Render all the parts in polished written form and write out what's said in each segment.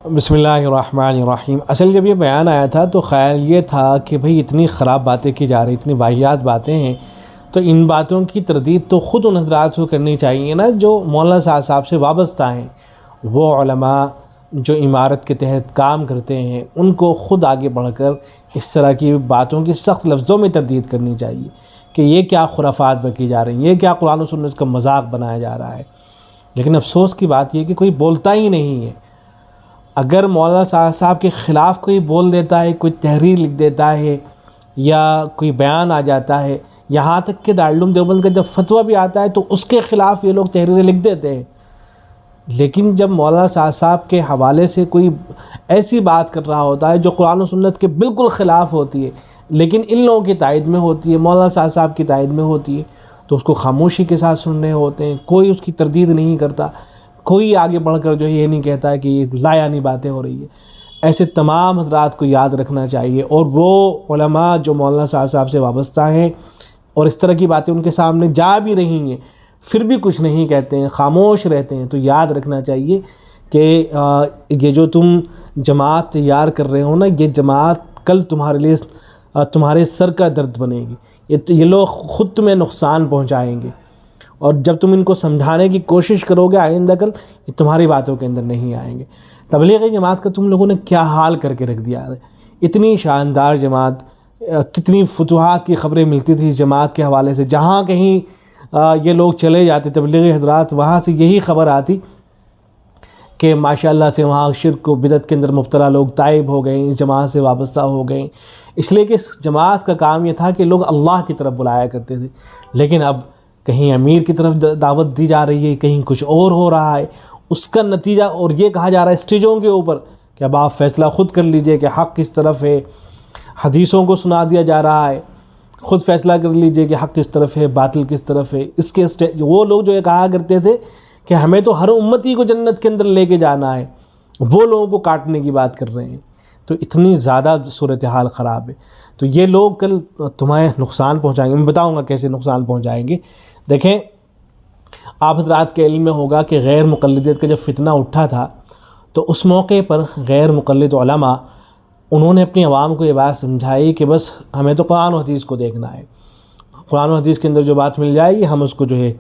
بسم اللہ الرحمن الرحیم۔ اصل جب یہ بیان آیا تھا تو خیال یہ تھا کہ بھئی اتنی خراب باتیں کی جا رہی، اتنی واہیات باتیں ہیں، تو ان باتوں کی تردید تو خود ان حضرات کو کرنی چاہیے نا جو مولانا صاحب سے وابستہ ہیں، وہ علماء جو عمارت کے تحت کام کرتے ہیں ان کو خود آگے بڑھ کر اس طرح کی باتوں کی سخت لفظوں میں تردید کرنی چاہیے کہ یہ کیا خرافات بکی جا رہی ہیں، یہ کیا قرآن و سنت کا مذاق بنایا جا رہا ہے۔ لیکن افسوس کی بات یہ کہ کوئی بولتا ہی نہیں ہے۔ اگر مولانا صاحب کے خلاف کوئی بول دیتا ہے، کوئی تحریر لکھ دیتا ہے یا کوئی بیان آ جاتا ہے، یہاں تک کہ دارالعلوم دیوبند کا جب فتویٰ بھی آتا ہے تو اس کے خلاف یہ لوگ تحریریں لکھ دیتے ہیں، لیکن جب مولانا صاحب کے حوالے سے کوئی ایسی بات کر رہا ہوتا ہے جو قرآن و سنت کے بالکل خلاف ہوتی ہے لیکن ان لوگوں کی تائید میں ہوتی ہے، مولانا صاحب کی تائید میں ہوتی ہے، تو اس کو خاموشی کے ساتھ سن رہے ہوتے ہیں، کوئی اس کی تردید نہیں کرتا، کوئی آگے بڑھ کر جو ہے یہ نہیں کہتا ہے کہ یہ لایعنی باتیں ہو رہی ہیں۔ ایسے تمام حضرات کو یاد رکھنا چاہیے، اور وہ علماء جو مولانا صاحب سے وابستہ ہیں اور اس طرح کی باتیں ان کے سامنے جا بھی رہی ہیں پھر بھی کچھ نہیں کہتے ہیں، خاموش رہتے ہیں، تو یاد رکھنا چاہیے کہ یہ جو تم جماعت تیار کر رہے ہو نا، یہ جماعت کل تمہارے لیے تمہارے سر کا درد بنے گی، یہ لوگ خود تمہیں نقصان پہنچائیں گے، اور جب تم ان کو سمجھانے کی کوشش کرو گے آئندہ کل یہ تمہاری باتوں کے اندر نہیں آئیں گے۔ تبلیغی جماعت کا تم لوگوں نے کیا حال کر کے رکھ دیا ہے، اتنی شاندار جماعت، کتنی فتوحات کی خبریں ملتی تھی جماعت کے حوالے سے، جہاں کہیں یہ لوگ چلے جاتے تبلیغی حضرات وہاں سے یہی خبر آتی کہ ماشاءاللہ سے وہاں شرک و بدعت کے اندر مبتلا لوگ تائب ہو گئے، اس جماعت سے وابستہ ہو گئے، اس لیے کہ اس جماعت کا کام یہ تھا کہ لوگ اللہ کی طرف بلایا کرتے تھے، لیکن اب کہیں امیر کی طرف دعوت دی جا رہی ہے، کہیں کچھ اور ہو رہا ہے، اس کا نتیجہ اور یہ کہا جا رہا ہے اسٹیجوں کے اوپر کہ اب آپ فیصلہ خود کر لیجئے کہ حق کس طرف ہے، حدیثوں کو سنا دیا جا رہا ہے، خود فیصلہ کر لیجئے کہ حق کس طرف ہے، باطل کس طرف ہے۔ اس کے وہ لوگ جو یہ کہا کرتے تھے کہ ہمیں تو ہر امتی کو جنت کے اندر لے کے جانا ہے، وہ لوگوں کو کاٹنے کی بات کر رہے ہیں، تو اتنی زیادہ صورتحال خراب ہے، تو یہ لوگ کل تمہیں نقصان پہنچائیں گے۔ میں بتاؤں گا کیسے نقصان پہنچائیں گے۔ دیکھیں، آپ حضرات کے علم میں ہوگا کہ غیر مقلدیت کا جب فتنہ اٹھا تھا تو اس موقع پر غیر مقلد علماء انہوں نے اپنی عوام کو یہ بات سمجھائی کہ بس ہمیں تو قرآن و حدیث کو دیکھنا ہے، قرآن و حدیث کے اندر جو بات مل جائے گی ہم اس کو جو ہے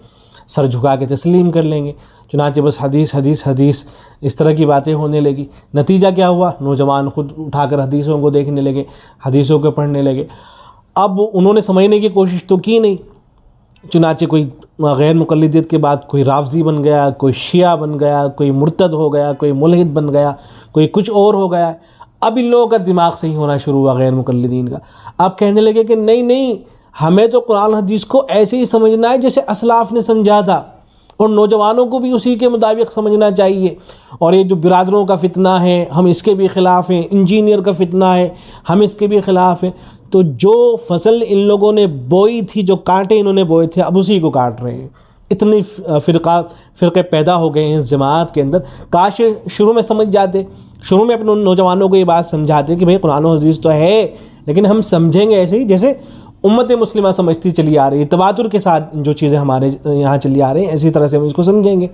سر جھکا کے تسلیم کر لیں گے، چنانچہ بس حدیث حدیث حدیث اس طرح کی باتیں ہونے لگی۔ نتیجہ کیا ہوا؟ نوجوان خود اٹھا کر حدیثوں کو دیکھنے لگے، حدیثوں کو پڑھنے لگے۔ اب انہوں نے سمجھنے کی کوشش تو کی نہیں، چنانچہ کوئی غیر مقلدیت کے بعد کوئی رافضی بن گیا، کوئی شیعہ بن گیا، کوئی مرتد ہو گیا، کوئی ملحد بن گیا، کوئی کچھ اور ہو گیا۔ اب ان لوگوں کا دماغ صحیح ہونا شروع ہوا غیر مقلدین کا، اب کہنے لگے کہ نہیں نہیں، ہمیں تو قرآن حدیث کو ایسے ہی سمجھنا ہے جیسے اسلاف نے سمجھا تھا، اور نوجوانوں کو بھی اسی کے مطابق سمجھنا چاہیے، اور یہ جو برادروں کا فتنہ ہے ہم اس کے بھی خلاف ہیں، انجینئر کا فتنہ ہے ہم اس کے بھی خلاف ہیں۔ تو جو فصل ان لوگوں نے بوئی تھی، جو کانٹے انہوں نے بوئے تھے، اب اسی کو کاٹ رہے ہیں۔ اتنی فرقے پیدا ہو گئے ہیں اس جماعت کے اندر۔ کاش شروع میں سمجھ جاتے، شروع میں اپنے نوجوانوں کو یہ بات سمجھاتے کہ بھئی قرآن و حدیث تو ہے لیکن ہم سمجھیں گے ایسے ہی جیسے امت مسلمہ سمجھتی چلی آ رہی ہے، تواتر کے ساتھ جو چیزیں ہمارے یہاں چلی آ رہی ہیں اسی طرح سے ہم اس کو سمجھیں گے،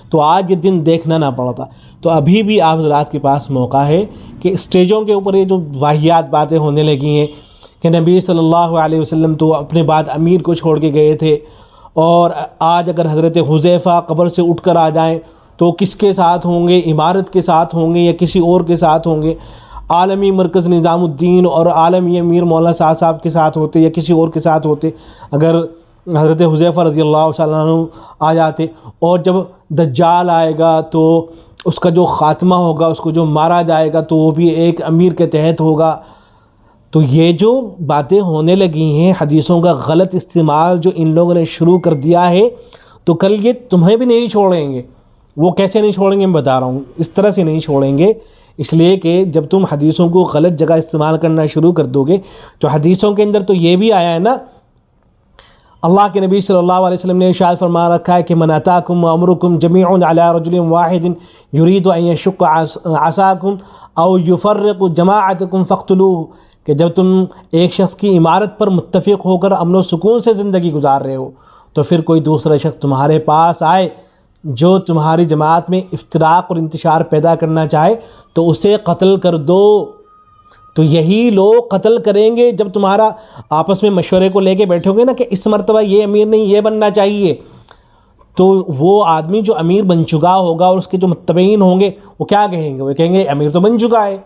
تو آج یہ دن دیکھنا نہ پڑتا۔ تو ابھی بھی آپ حضرات کے پاس موقع ہے کہ اسٹیجوں کے اوپر یہ جو واہیات باتیں ہونے لگی ہیں کہ نبی صلی اللہ علیہ وسلم تو اپنے بعد امیر کو چھوڑ کے گئے تھے، اور آج اگر حضرت حذیفہ قبر سے اٹھ کر آ جائیں تو کس کے ساتھ ہوں گے؟ عمارت کے ساتھ ہوں گے یا کسی اور کے ساتھ ہوں گے؟ عالمی مرکز نظام الدین اور عالمی امیر مولانا صاحب کے ساتھ ہوتے یا کسی اور کے ساتھ ہوتے اگر حضرت حذیفہ رضی اللہ تعالیٰ عنہ آ جاتے؟ اور جب دجال آئے گا تو اس کا جو خاتمہ ہوگا، اس کو جو مارا جائے گا تو وہ بھی ایک امیر کے تحت ہوگا۔ تو یہ جو باتیں ہونے لگی ہیں، حدیثوں کا غلط استعمال جو ان لوگوں نے شروع کر دیا ہے، تو کل یہ تمہیں بھی نہیں چھوڑیں گے۔ وہ کیسے نہیں چھوڑیں گے میں بتا رہا ہوں، اس طرح سے نہیں چھوڑیں گے، اس لیے کہ جب تم حدیثوں کو غلط جگہ استعمال کرنا شروع کر دو گے تو حدیثوں کے اندر تو یہ بھی آیا ہے نا، اللہ کے نبی صلی اللہ علیہ وسلم نے ارشاد فرما رکھا ہے کہ من اتاکم وامرکم جمیع علی رجل واحد یرید ان یشق عصاکم او یفرق جماعتکم فاقتلوہ، کہ جب تم ایک شخص کی عمارت پر متفق ہو کر امن و سکون سے زندگی گزار رہے ہو تو پھر کوئی دوسرا شخص تمہارے پاس آئے جو تمہاری جماعت میں افتراق اور انتشار پیدا کرنا چاہے تو اسے قتل کر دو۔ تو یہی لوگ قتل کریں گے جب تمہارا آپس میں مشورے کو لے کے بیٹھو گے نا کہ اس مرتبہ یہ امیر نہیں، یہ بننا چاہیے، تو وہ آدمی جو امیر بن چکا ہوگا اور اس کے جو متبعین ہوں گے وہ کیا کہیں گے؟ وہ کہیں گے امیر تو بن چکا ہے،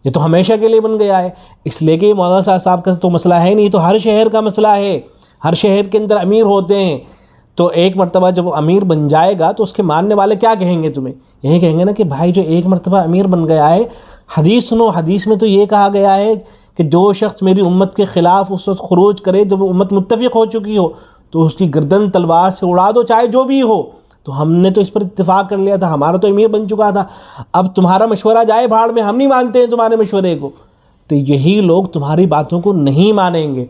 یہ تو ہمیشہ کے لیے بن گیا ہے۔ اس لیے کہ مولانا صاحب کا تو مسئلہ ہے نہیں، تو ہر شہر کا مسئلہ ہے، ہر شہر کے اندر امیر ہوتے ہیں۔ تو ایک مرتبہ جب وہ امیر بن جائے گا تو اس کے ماننے والے کیا کہیں گے تمہیں؟ یہی کہیں گے نا کہ بھائی جو ایک مرتبہ امیر بن گیا ہے، حدیث سنو، حدیث میں تو یہ کہا گیا ہے کہ جو شخص میری امت کے خلاف اس وقت خروج کرے جب وہ امت متفق ہو چکی ہو تو اس کی گردن تلوار سے اڑا دو، چاہے جو بھی ہو۔ تو ہم نے تو اس پر اتفاق کر لیا تھا، ہمارا تو امیر بن چکا تھا، اب تمہارا مشورہ جائے بھاڑ میں، ہم نہیں مانتے ہیں تمہارے مشورے کو۔ تو یہی لوگ تمہاری باتوں کو نہیں مانیں گے،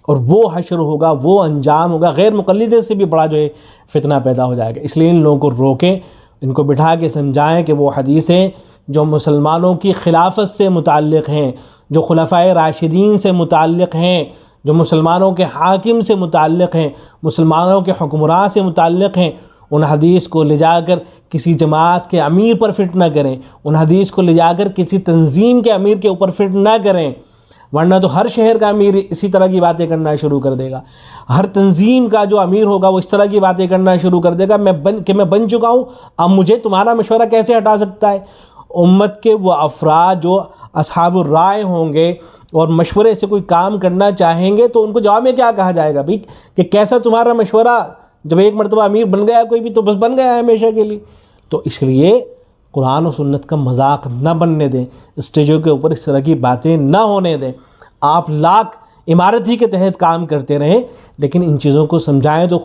اور وہ حشر ہوگا، وہ انجام ہوگا، غیر مقلد سے بھی بڑا جو ہے فتنہ پیدا ہو جائے گا۔ اس لیے ان لوگوں کو روکیں، ان کو بٹھا کے سمجھائیں کہ وہ حدیثیں جو مسلمانوں کی خلافت سے متعلق ہیں، جو خلفائے راشدین سے متعلق ہیں، جو مسلمانوں کے حاکم سے متعلق ہیں، مسلمانوں کے حکمراں سے متعلق ہیں، ان حدیث کو لے جا کر کسی جماعت کے امیر پر فٹ نہ کریں، ان حدیث کو لے جا کر کسی تنظیم کے امیر کے اوپر فٹ نہ کریں، ورنہ تو ہر شہر کا امیر اسی طرح کی باتیں کرنا شروع کر دے گا، ہر تنظیم کا جو امیر ہوگا وہ اس طرح کی باتیں کرنا شروع کر دے گا میں بن چکا ہوں، اب مجھے تمہارا مشورہ کیسے ہٹا سکتا ہے؟ امت کے وہ افراد جو اصحاب الرائے ہوں گے اور مشورے سے کوئی کام کرنا چاہیں گے تو ان کو جواب میں کیا کہا جائے گا بھائی کہ کیسا تمہارا مشورہ، جب ایک مرتبہ امیر بن گیا کوئی بھی تو بس بن گیا ہے ہمیشہ کے لیے۔ تو اس لیے قرآن و سنت کا مذاق نہ بننے دیں، اسٹیجوں کے اوپر اس طرح کی باتیں نہ ہونے دیں۔ آپ لاکھ عمارت ہی کے تحت کام کرتے رہیں لیکن ان چیزوں کو سمجھائیں تو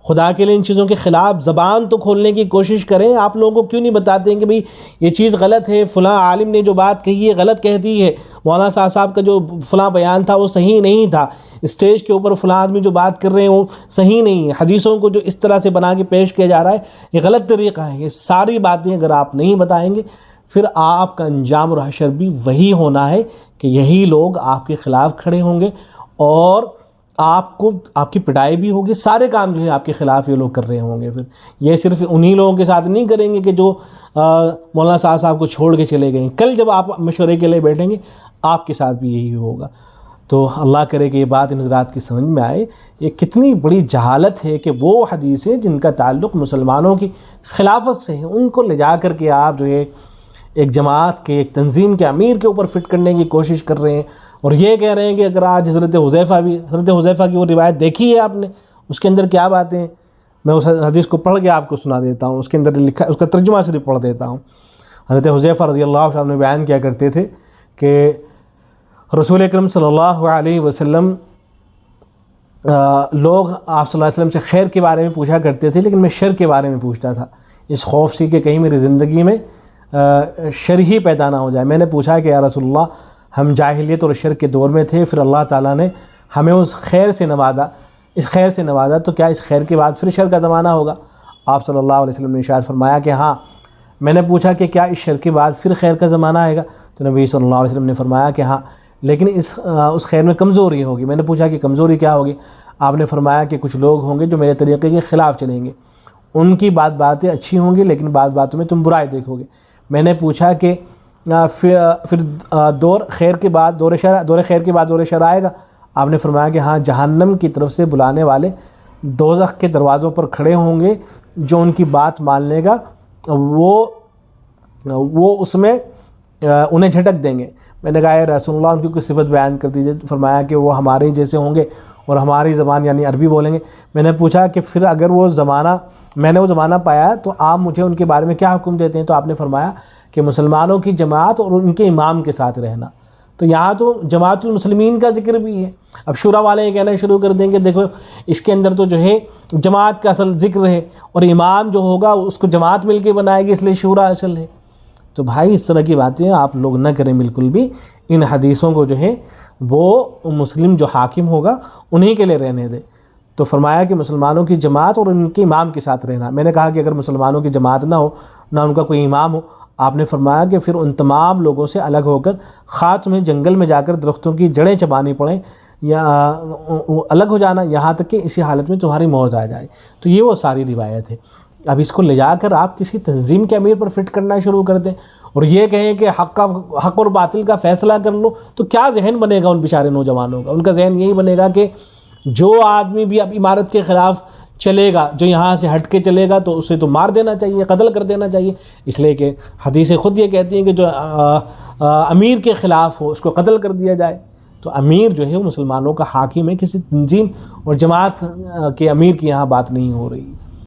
خدا کے لیے ان چیزوں کے خلاف زبان تو کھولنے کی کوشش کریں۔ آپ لوگوں کو کیوں نہیں بتاتے ہیں کہ بھئی یہ چیز غلط ہے، فلاں عالم نے جو بات کہی ہے غلط کہتی ہے، مولانا صاحب کا جو فلاں بیان تھا وہ صحیح نہیں تھا، اسٹیج کے اوپر فلاں آدمی جو بات کر رہے ہیں وہ صحیح نہیں ہے، حدیثوں کو جو اس طرح سے بنا کے پیش کیا جا رہا ہے یہ غلط طریقہ ہے۔ یہ ساری باتیں اگر آپ نہیں بتائیں گے پھر آپ کا انجام اور حشر بھی وہی ہونا ہے کہ یہی لوگ آپ کے خلاف کھڑے ہوں گے اور آپ کی پٹائی بھی ہوگی، سارے کام جو ہے آپ کے خلاف یہ لوگ کر رہے ہوں گے۔ پھر یہ صرف انہی لوگوں کے ساتھ نہیں کریں گے کہ جو مولانا صاحب کو چھوڑ کے چلے گئے، کل جب آپ مشورے کے لیے بیٹھیں گے آپ کے ساتھ بھی یہی ہوگا۔ تو اللہ کرے کہ یہ بات ان حضرات کی سمجھ میں آئے، یہ کتنی بڑی جہالت ہے کہ وہ حدیثیں جن کا تعلق مسلمانوں کی خلافت سے ہے ان کو لے جا کر کے آپ جو ہے ایک جماعت کے ایک تنظیم کے امیر کے اوپر فٹ کرنے کی کوشش کر رہے ہیں، اور یہ کہہ رہے ہیں کہ اگر آج حضرت حذیفہ کی وہ روایت دیکھی ہے آپ نے، اس کے اندر کیا باتیں ہیں؟ میں اس حدیث کو پڑھ کے آپ کو سنا دیتا ہوں، اس کے اندر لکھا اس کا ترجمہ صرف پڑھ دیتا ہوں۔ حضرت حذیفہ رضی اللہ عنہ نے بیان کیا کرتے تھے کہ رسول اکرم صلی اللہ علیہ وسلم لوگ آپ صلی اللہ علیہ وسلم سے خیر کے بارے میں پوچھا کرتے تھے لیکن میں شر کے بارے میں پوچھتا تھا، اس خوف سے کہ کہیں میری زندگی میں شر ہی پیدا نہ ہو جائے۔ میں نے پوچھا کہ یا رسول اللہ ہم جاہلیت اور شر کے دور میں تھے، پھر اللہ تعالیٰ نے ہمیں اس خیر سے نوازا تو کیا اس خیر کے بعد پھر شر کا زمانہ ہوگا؟ آپ صلی اللہ علیہ وسلم نے ارشاد فرمایا کہ ہاں۔ میں نے پوچھا کہ کیا اس شر کے بعد پھر خیر کا زمانہ آئے گا؟ تو نبی صلی اللہ علیہ وسلم نے فرمایا کہ ہاں، لیکن اس خیر میں کمزوری ہوگی۔ میں نے پوچھا کہ کمزوری کیا ہوگی؟ آپ نے فرمایا کہ کچھ لوگ ہوں گے جو میرے طریقے کے خلاف چلیں گے، ان کی باتیں اچھی ہوں گی لیکن باتوں میں تم برائی دیکھو گے۔ میں نے پوچھا کہ پھر دور خیر کے بعد دور شر آئے گا؟ آپ نے فرمایا کہ ہاں، جہنم کی طرف سے بلانے والے دوزخ کے دروازوں پر کھڑے ہوں گے، جو ان کی بات ماننے گا وہ اس میں انہیں جھٹک دیں گے۔ میں نے کہا اے رسول اللہ ان کی کوئی صفت بیان کر دیجیے۔ فرمایا کہ وہ ہمارے جیسے ہوں گے اور ہماری زبان یعنی عربی بولیں گے۔ میں نے پوچھا کہ پھر اگر میں نے وہ زمانہ پایا تو آپ مجھے ان کے بارے میں کیا حکم دیتے ہیں؟ تو آپ نے فرمایا کہ مسلمانوں کی جماعت اور ان کے امام کے ساتھ رہنا۔ تو یہاں تو جماعت المسلمین کا ذکر بھی ہے۔ اب شورا والے یہ کہنا شروع کر دیں گے دیکھو اس کے اندر تو جو ہے جماعت کا اصل ذکر ہے اور امام جو ہوگا اس کو جماعت مل کے بنائے گی اس لیے شورا اصل ہے۔ تو بھائی اس طرح کی باتیں آپ لوگ نہ کریں بالکل بھی۔ ان حدیثوں کو جو ہے وہ مسلم جو حاکم ہوگا انہی کے لیے رہنے دیں۔ تو فرمایا کہ مسلمانوں کی جماعت اور ان کے امام کے ساتھ رہنا۔ میں نے کہا کہ اگر مسلمانوں کی جماعت نہ ہو، نہ ان کا کوئی امام ہو، آپ نے فرمایا کہ پھر ان تمام لوگوں سے الگ ہو کر خواہ تمہیں جنگل میں جا کر درختوں کی جڑیں چبانی پڑیں یا الگ ہو جانا، یہاں تک کہ اسی حالت میں تمہاری موت آ جائے۔ تو یہ وہ ساری روایت ہے۔ اب اس کو لے جا کر آپ کسی تنظیم کے امیر پر فٹ کرنا شروع کر دیں اور یہ کہیں کہ حق اور باطل کا فیصلہ کر لو، تو کیا ذہن بنے گا ان بیچارے نوجوانوں کا؟ ان کا ذہن یہی بنے گا کہ جو آدمی بھی اب امارت کے خلاف چلے گا، جو یہاں سے ہٹ کے چلے گا، تو اسے تو مار دینا چاہیے، قتل کر دینا چاہیے، اس لیے کہ حدیث خود یہ کہتی ہیں کہ جو امیر کے خلاف ہو اس کو قتل کر دیا جائے۔ تو امیر جو ہے وہ مسلمانوں کا حاکم ہے، کسی تنظیم اور جماعت کے امیر کی یہاں بات نہیں ہو رہی۔